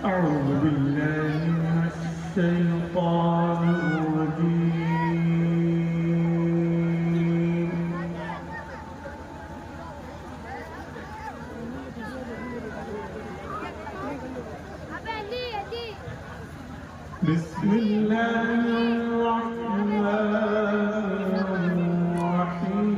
أعوذ بالله من الشيطان الرجيم. بسم الله الرحمن الرحيم.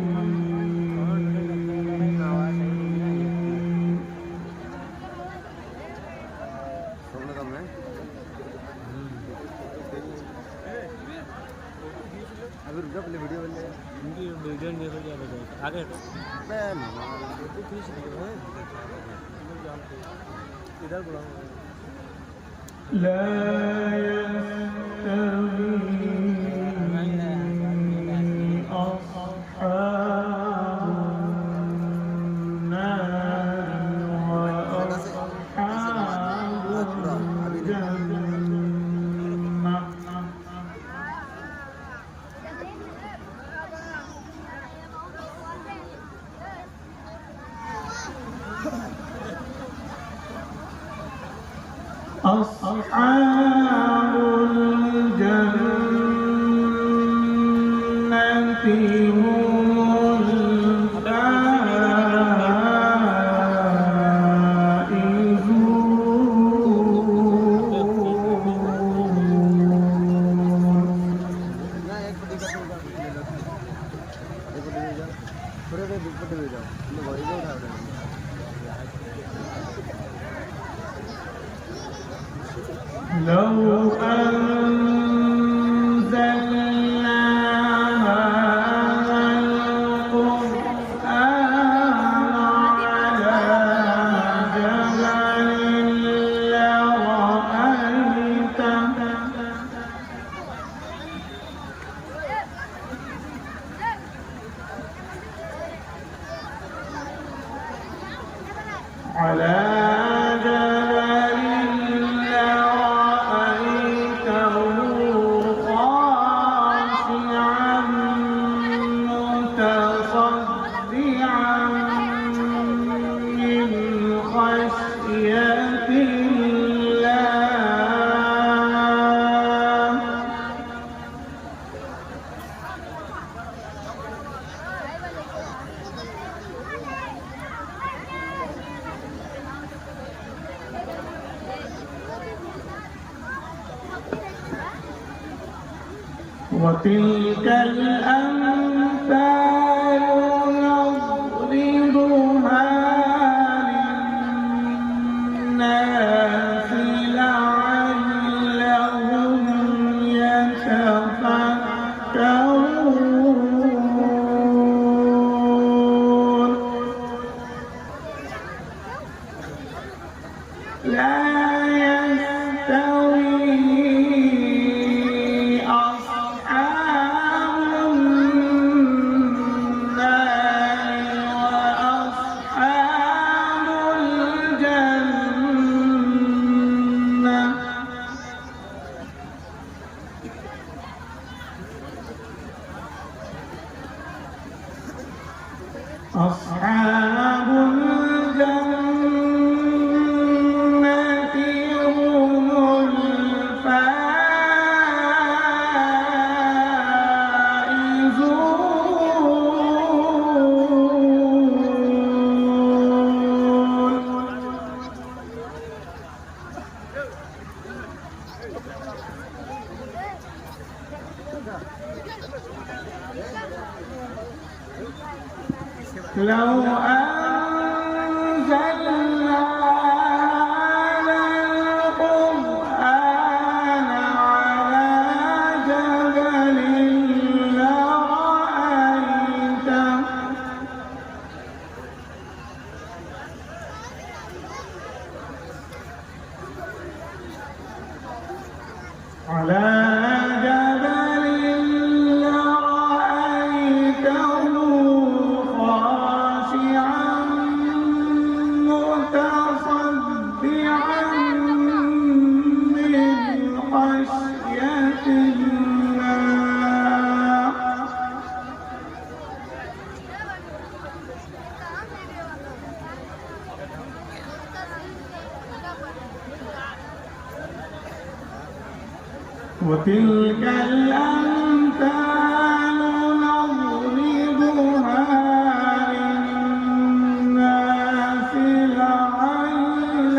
अभी रुक जा पहले वीडियो बन जाएगा इनकी वीडियो नहीं हो जाएगा आगे इधर बुलाओ لا يستوي أصحاب النار وأصحاب الجنة. أصحاب الجنة هم لو أنزلنا هذا القرآن على جبل لرأيته على وتلك الأمثال نضربها للناس لعلهم يتفكرون. لا يستوي أصحاب الجنة هم لو أنزلنا هذا القرآن على جبل لرأيته على جبل لرأيته خاشعا متصدعا من خشية الله. وتلك الأمثال نضربها للناس لعلهم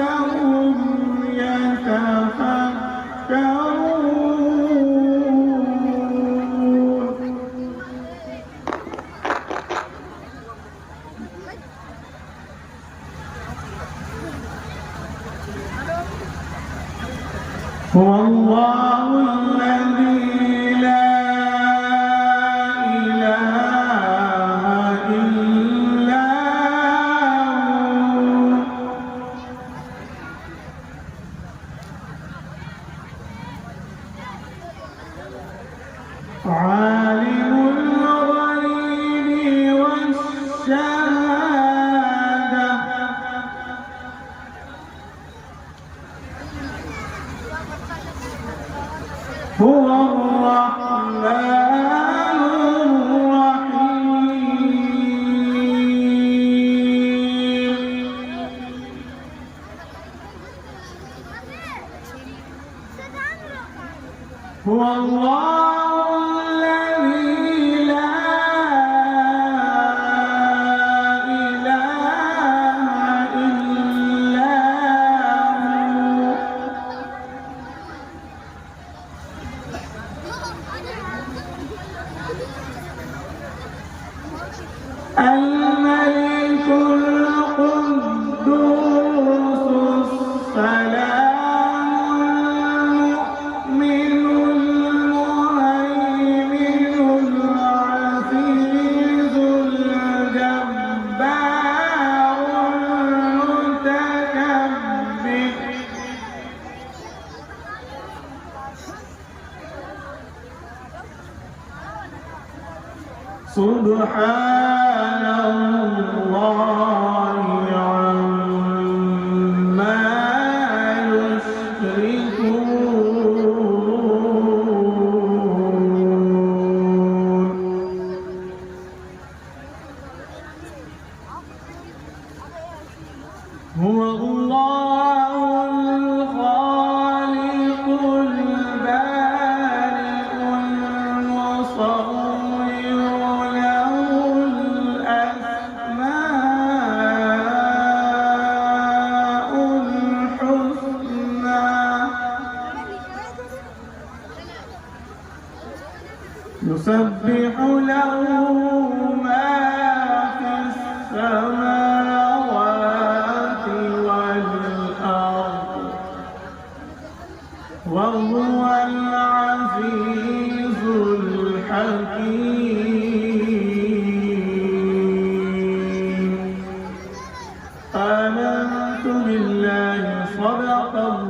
يتفكرون. هو الله الذي لا إله إلا هو عالم الغيب والشهادة هو الرحمن الرحيم. هو الله الذي لا إله إلا هو الملك القدوس السلام المؤمن المهيمن العزيز الجبار المتكبر. سبحان الله عما يشركون. هو الله الخالق البارئ المصور له الأسماء الحسنى يسبح له ما في السماوات والأرض وهو العزيز الحكيم. آمنت بالله صدق الله